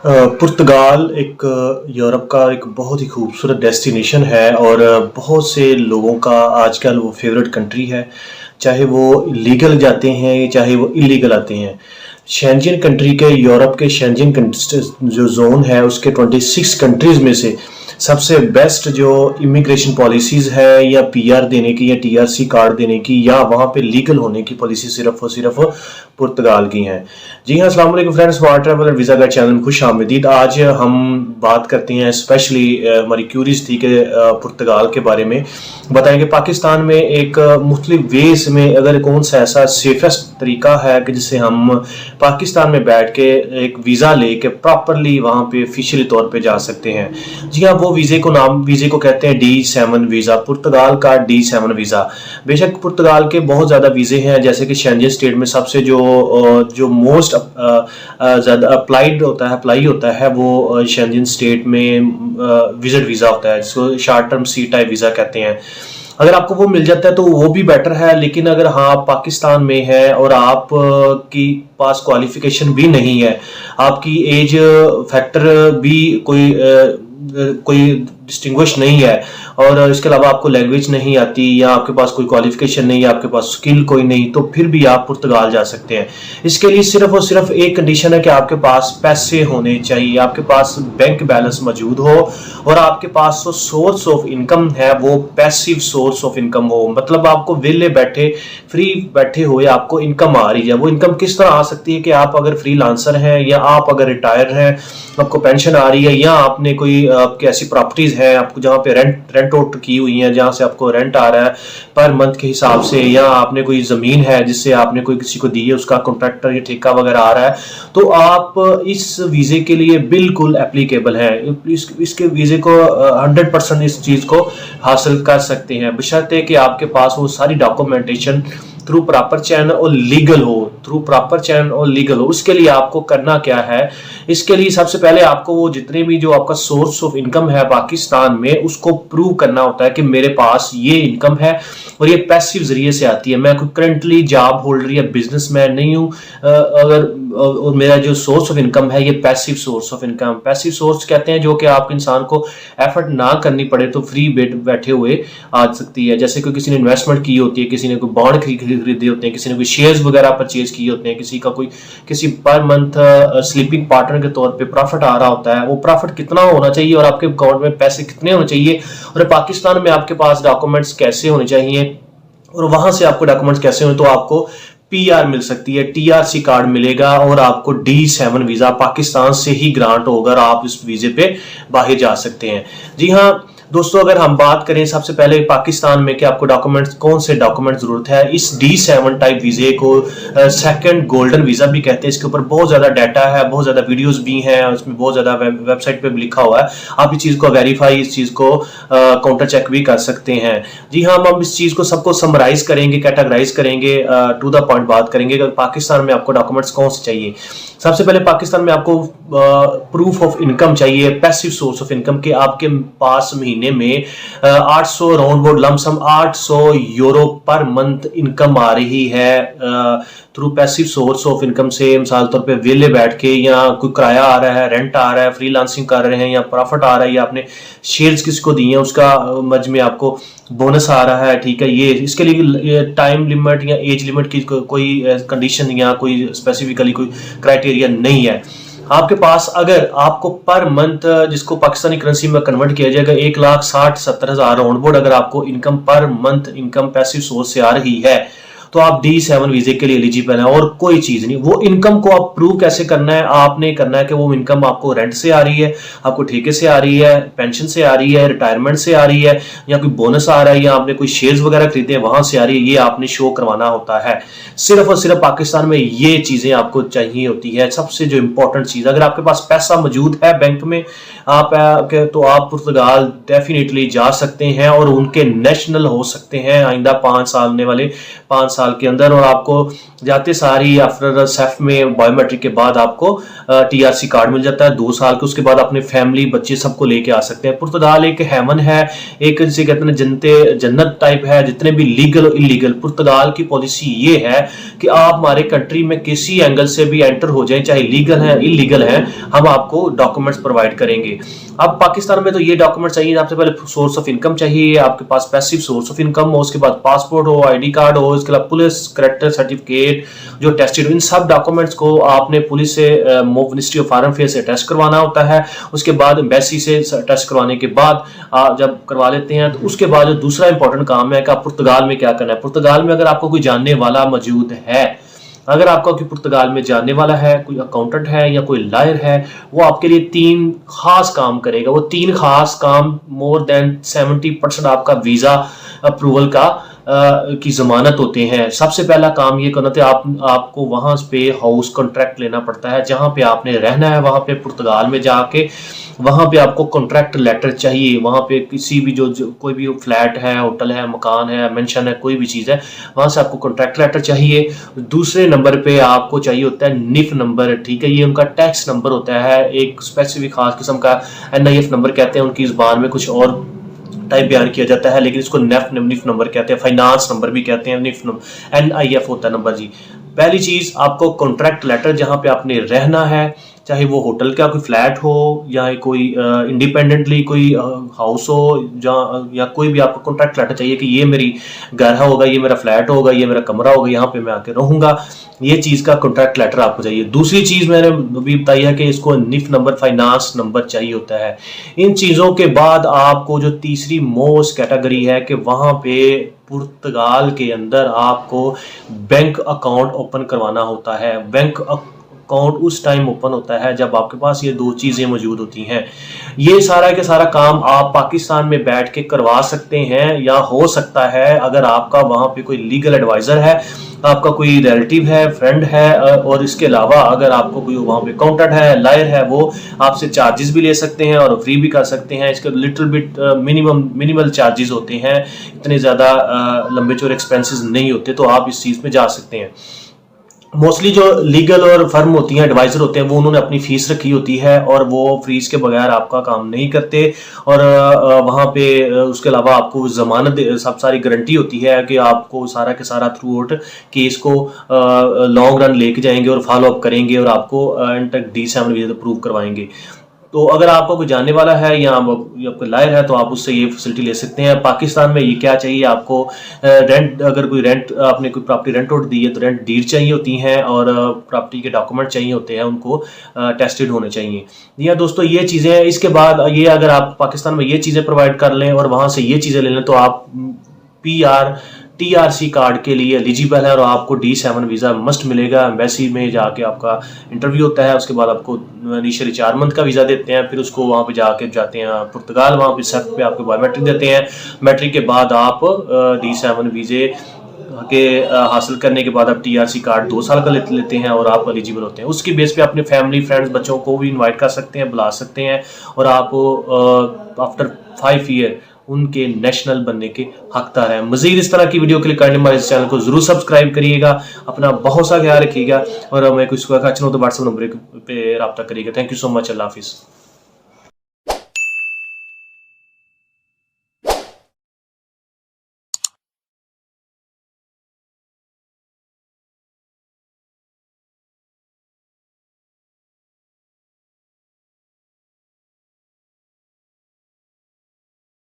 पुर्तगाल एक यूरोप का एक बहुत ही खूबसूरत डेस्टिनेशन है और बहुत से लोगों का आजकल वो फेवरेट कंट्री है। चाहे वो लीगल जाते हैं चाहे वो इलीगल आते हैं। शेंजन कंट्री के यूरोप के शेंजन जो जोन है उसके 26 कंट्रीज़ में से सबसे बेस्ट जो इमिग्रेशन पॉलिसीज़ है या पीआर देने की या टीआरसी कार्ड देने की या वहाँ पे लीगल होने की पॉलिसी सिर्फ और सिर्फ पुर्तगाल की हैं। जी हाँ, अस्सलाम वालेकुम friends, water travel and visa guide channel में खुश आमदीद। आज हम बात करते हैं स्पेशली हमारी क्यूरीज थी कि पुर्तगाल के बारे में बताएंगे। पाकिस्तान में एक मुख्तलिफ वेज में अगर कौन सा ऐसा सेफेस्ट तरीका है कि जिससे हम पाकिस्तान में बैठ के एक वीज़ा लेके प्रॉपरली वहाँ पे ऑफिशियली तौर पे जा सकते हैं। जी हाँ, वो वीज़े को कहते हैं D7 वीज़ा, पुर्तगाल का D7 वीज़ा। बेशक पुर्तगाल के बहुत ज़्यादा वीज़े हैं, जैसे कि शेंजन स्टेट में सबसे जो मोस्ट ज़्यादा अप्लाई होता है वो शेंजन स्टेट में विजिट वीज़ा होता है, जिसको short term C type visa कहते हैं। अगर आपको वो मिल जाता है तो वो भी बेटर है, लेकिन अगर हाँ आप पाकिस्तान में है और आप की पास क्वालिफिकेशन भी नहीं है, आपकी एज फैक्टर भी कोई डिस्टिंग्विश नहीं है और इसके अलावा आपको लैंग्वेज नहीं आती या आपके पास कोई क्वालिफिकेशन नहीं है, आपके पास स्किल कोई नहीं, तो फिर भी आप पुर्तगाल जा सकते हैं। इसके लिए सिर्फ और सिर्फ एक कंडीशन है कि आपके पास पैसे होने चाहिए, आपके पास बैंक बैलेंस मौजूद हो और आपके पास जो सोर्स ऑफ इनकम है वो पैसिव सोर्स ऑफ इनकम हो। मतलब आपको वेले बैठे फ्री बैठे हुए आपको इनकम आ रही है। वो इनकम किस तरह आ सकती है कि आप अगर फ्रीलांसर हैं या आप अगर रिटायर हैं, आपको पेंशन आ रही है, या आपने कोई आपकी ऐसी प्रॉपर्टीज है आपको जहाँ पे रेंट आउट की हुई है, जहाँ से आपको रेंट आ रहा है पर मंथ के हिसाब से, या आपने कोई जमीन है जिससे आपने कोई किसी को दी है, उसका कॉन्ट्रैक्टर या ठेका वगैरह आ रहा है, तो आप इस वीजे के लिए बिल्कुल एप्लीकेबल है। इसके वीजे को 100% इस चीज को हासिल कर सकते हैं, बशर्ते कि आपके पास वो सारी डॉक्यूमेंटेशन थ्रू प्रॉपर चैनल और लीगल हो। उसके लिए आपको करना क्या है? इसके लिए सबसे पहले आपको वो जितने भी जो आपका सोर्स ऑफ इनकम है पाकिस्तान में, उसको प्रूव करना होता है कि मेरे पास ये इनकम है और ये पैसिव जरिए से आती है। मैं कोई करंटली जॉब होल्डर या बिजनेसमैन नहीं हूँ, और मेरा जो सोर्स ऑफ इनकम है ये passive source of income. Passive source कहते हैं जो कि आप इंसान को एफर्ट ना करनी पड़े तो फ्री बैठे हुए आ सकती है। जैसे कोई किसी ने इन्वेस्टमेंट की होती है, किसी ने कोई बॉन्ड खरीदे होते हैं, किसी ने कोई शेयर्स वगैरह परचेज किए होते हैं, किसी पर मंथ स्लीपिंग पार्टनर के तौर पे प्रॉफिट आ रहा होता है। वो प्रॉफिट कितना होना चाहिए और आपके अकाउंट में पैसे कितने होने चाहिए, और पाकिस्तान में आपके पास डॉक्यूमेंट्स कैसे होने चाहिए और वहां से आपको डॉक्यूमेंट्स कैसे हों, तो आपको पीआर मिल सकती है, टीआरसी कार्ड मिलेगा और आपको D7 वीजा पाकिस्तान से ही ग्रांट होगा और आप इस वीजे पे बाहर जा सकते हैं। जी हाँ दोस्तों, अगर हम बात करें सबसे पहले पाकिस्तान में कि आपको डॉक्यूमेंट्स कौन से डॉक्यूमेंट जरूरत है, इस D7 टाइप वीजे को सेकंड गोल्डन वीजा भी कहते हैं। इसके ऊपर बहुत ज्यादा डाटा है, बहुत ज्यादा वीडियोस भी हैं, उसमें बहुत ज्यादा वेबसाइट पे भी लिखा हुआ है। आप इस चीज को वेरीफाई, इस चीज को काउंटर चेक भी कर सकते हैं। जी हाँ, हम इस चीज को सबको समराइज करेंगे, कैटेगराइज करेंगे, टू द पॉइंट बात करेंगे कि पाकिस्तान में आपको डॉक्यूमेंट्स कौन से चाहिए। सबसे पहले पाकिस्तान में आपको प्रूफ ऑफ इनकम चाहिए, पैसिव सोर्स ऑफ इनकम के आपके पास महीने में 800 राउंड बोर्ड लमसम 800 यूरो पर मंथ इनकम आ रही है through passive source of income से। मिसाल तौर पे वेले बैठ के, या कोई किराया आ रहा है, रेंट आ रहा है, फ्रीलांसिंग कर रहे हैं, या प्रॉफिट आ रहा है, या आपने शेयर्स किसको दिए हैं उसका मज में आपको बोनस आ रहा है। ठीक है, ये इसके लिए टाइम लिमिट या एज लिमिट की कोई कंडीशन या कोई स्पेसिफिकली कोई क्राइटेरिया नहीं है। आपके पास अगर आपको पर मंथ, जिसको पाकिस्तानी करेंसी में कन्वर्ट किया जाएगा, 1,60,70,000 राउंड बोर्ड अगर आपको इनकम पर मंथ इनकम पैसिव सोर्स से आ रही है, तो आप D7 वीजे के लिए एलिजिबल है और कोई चीज नहीं। वो इनकम को आप प्रूव कैसे करना है? आपने करना है कि वो इनकम आपको रेंट से आ रही है, आपको ठेके से आ रही है, पेंशन से आ रही है, रिटायरमेंट से आ रही है, या कोई बोनस आ रहा है, या आपने कोई शेयर्स वगैरह खरीदे हैं वहां से आ रही है। ये आपने शो करवाना होता है। सिर्फ और सिर्फ पाकिस्तान में ये चीजें आपको चाहिए होती है। सबसे जो इंपॉर्टेंट चीज, अगर आपके पास पैसा मौजूद है बैंक में तो आप पुर्तगाल डेफिनेटली जा सकते हैं और उनके नेशनल हो सकते हैं आइंदा 5 साल, आने वाले 5 साल के अंदर, और आपको जाते सारी आफ्टर सेफ में बायोमेट्रिक के बाद आपको TRC कार्ड मिल जाता है 2 साल के। उसके बाद अपने फैमिली बच्चे सबको लेके आ सकते हैं। पुर्तगाल एक हेवन है, एक जिसे कहते हैं जन्नत टाइप है। जितने भी लीगल और इलीगल, पुर्तगाल की पॉलिसी ये है कि आप हमारे कंट्री में किसी एंगल से भी एंटर हो जाए, चाहे लीगल है इलीगल है, हम आपको डॉक्यूमेंट्स प्रोवाइड करेंगे। अब पाकिस्तान में तो ये डॉक्यूमेंट चाहिए, सबसे पहले सोर्स ऑफ इनकम चाहिए, आपके पास पैसिव सोर्स ऑफ इनकम हो, उसके बाद पासपोर्ट हो, ID कार्ड हो, इसके अलावा पुलिस कैरेक्टर सर्टिफिकेट जो टेस्टेड हो। इन सब डॉक्यूमेंट्स को आपने पुलिस से मिनिस्ट्री ऑफ फॉरेन अफेयर्स से टेस्ट करवाना होता है। उसके बाद एम्बेसी से टेस्ट करवाने के बाद जब करवा लेते हैं तो उसके बाद जो दूसरा इंपॉर्टेंट काम है कि आप पुर्तगाल में क्या करना है। पुर्तगाल में अगर आपको कोई जानने वाला मौजूद है, अगर आपका कोई पुर्तगाल में जानने वाला है, कोई अकाउंटेंट है या कोई लॉयर है, वो आपके लिए 3 खास काम करेगा। वो 3 खास काम मोर देन 70% आपका वीजा अप्रूवल का की जमानत होते हैं। सबसे पहला काम ये करना था, आपको वहां पे हाउस कॉन्ट्रैक्ट लेना पड़ता है, जहां पे आपने रहना है। वहां पे पुर्तगाल में जाके वहां पे आपको कॉन्ट्रैक्ट लेटर चाहिए। वहां पे किसी भी जो कोई भी फ्लैट है, होटल है, मकान है, मेंशन है, कोई भी चीज़ है, वहां से आपको कॉन्ट्रैक्ट लेटर चाहिए। दूसरे नंबर पे आपको चाहिए होता है NIF नंबर, ठीक है, ये उनका टैक्स नंबर होता है, एक स्पेसिफिक खास किस्म का NIF नंबर कहते हैं। उनकी ज़बान में कुछ और टाइप बयान किया जाता है, लेकिन इसको NIF नंबर कहते हैं, फाइनेंस नंबर भी कहते हैं, NIF होता है नंबर जी। पहली चीज आपको कॉन्ट्रैक्ट लेटर, जहां पे आपने रहना है, चाहे वो होटल का कोई फ्लैट हो या कोई इंडिपेंडेंटली कोई हाउस हो, या कोई भी आपको कॉन्ट्रैक्ट लेटर चाहिए कि ये मेरी घर होगा, ये मेरा फ्लैट होगा, ये मेरा कमरा होगा, यहाँ पे मैं आके रहूंगा, ये चीज का कॉन्ट्रैक्ट लेटर आपको चाहिए। दूसरी चीज मैंने अभी बताई है कि इसको NIF नंबर, फाइनेंस नंबर चाहिए होता है। इन चीजों के बाद आपको जो तीसरी मोस्ट कैटेगरी है कि वहां पे पुर्तगाल के अंदर आपको बैंक अकाउंट ओपन करवाना होता है। बैंक अकाउंट उस टाइम ओपन होता है जब आपके पास ये 2 चीजें मौजूद होती हैं। ये सारा के सारा काम आप पाकिस्तान में बैठ के करवा सकते हैं, या हो सकता है अगर आपका वहां पे कोई लीगल एडवाइजर है, आपका कोई रिलेटिव है, फ्रेंड है, और इसके अलावा अगर आपको कोई वहां पे अकाउंटेंट है, लॉयर है, वो आपसे चार्जेस भी ले सकते हैं और फ्री भी कर सकते हैं। इसके लिटिल बिट मिनिमल चार्जेस होते हैं, इतने ज़्यादा लंबे चौड़े एक्सपेंसेस नहीं होते, तो आप इस चीज़ में जा सकते हैं। मोस्टली जो लीगल और फर्म होती हैं, एडवाइजर होते हैं, वो उन्होंने अपनी फीस रखी होती है और वो फीस के बगैर आपका काम नहीं करते। और वहाँ पे उसके अलावा आपको जमानत, सब सारी गारंटी होती है कि आपको सारा के सारा थ्रू आउट केस को लॉन्ग रन लेके जाएंगे और फॉलो अप करेंगे और आपको एंड तक D7 वीजा अप्रूव करवाएंगे। तो अगर आपका कोई जानने वाला है या आपका लायर है तो आप उससे ये फैसिलिटी ले सकते हैं। पाकिस्तान में ये क्या चाहिए आपको, रेंट, अगर कोई रेंट, आपने कोई प्रॉपर्टी रेंट आउट दी है तो रेंट डीड चाहिए होती हैं, और प्रॉपर्टी के डॉक्यूमेंट चाहिए होते हैं, उनको टेस्टेड होने चाहिए। या दोस्तों ये चीज़ें हैं। इसके बाद ये अगर आप पाकिस्तान में ये चीज़ें प्रोवाइड कर लें और वहाँ से ये चीज़ें ले लें तो आप TRC कार्ड के लिए एलिजिबल है और आपको D7 वीज़ा मस्ट मिलेगा। एम्बेसी में जाके आपका इंटरव्यू होता है, उसके बाद आपको इनिशियली 4 मंथ का वीज़ा देते हैं, फिर उसको वहाँ पे जाते हैं पुर्तगाल, वहाँ पे सेफ पे आपको बायोमेट्रिक देते हैं। मैट्रिक के बाद आप D7 वीज़े के हासिल करने के बाद आप TRC कार्ड 2 साल का लेते हैं और आप एलिजिबल होते हैं। उसकी बेस पे अपने फैमिली, फ्रेंड्स, बच्चों को भी इनवाइट कर सकते हैं, बुला सकते हैं, और आप आफ्टर 5 ईयर उनके नेशनल बनने के हकदार हैं। मजीद इस तरह की वीडियो के लिए करने हमारे इस चैनल को जरूर सब्सक्राइब करिएगा। अपना बहुत सा ख्याल रखिएगा, और हमें कुछ क्वेश्चन हो तो व्हाट्सएप नंबर पे रब्ता करिएगा। Thank you so much. अल्लाह हाफिज़।